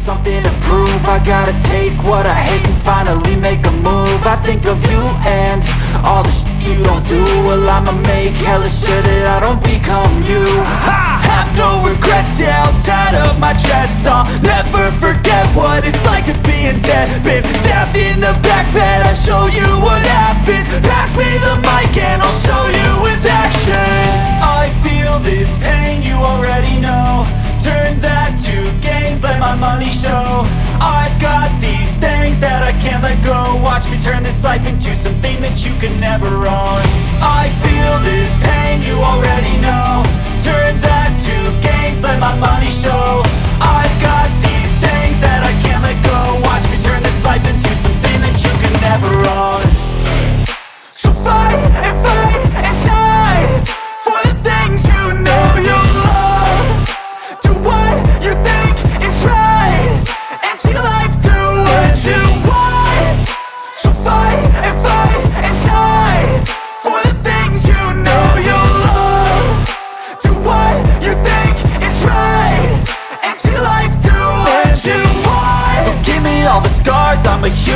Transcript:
something to prove. I gotta take what I hate and finally make a move. I think of you and all the shit you don't do. Well, I'ma make hella sure that I don't become you. I have no regrets, yeah, I'll tie up my chest. I'll never forget what it's like to be in debt. Been stabbed in the back bed, I'll show you what happens. Pass me the mic and I'll show you with action. I feel this pain, you already know. Turn that to gains, let my money show. I've got these things that I can't let go. Watch me turn this life into something that you can never own. I feel this pain, you already know. Turn that to gains, let my money show. I've got these things that I can't let go. Watch me turn this life into something that you can never own. So fight and die for the things you know you love. Do what you think is right and see life do what you want. So fight and die for the things you know you love. Do what you think is right and see life do what you want. So give me all the scars, I'm a human.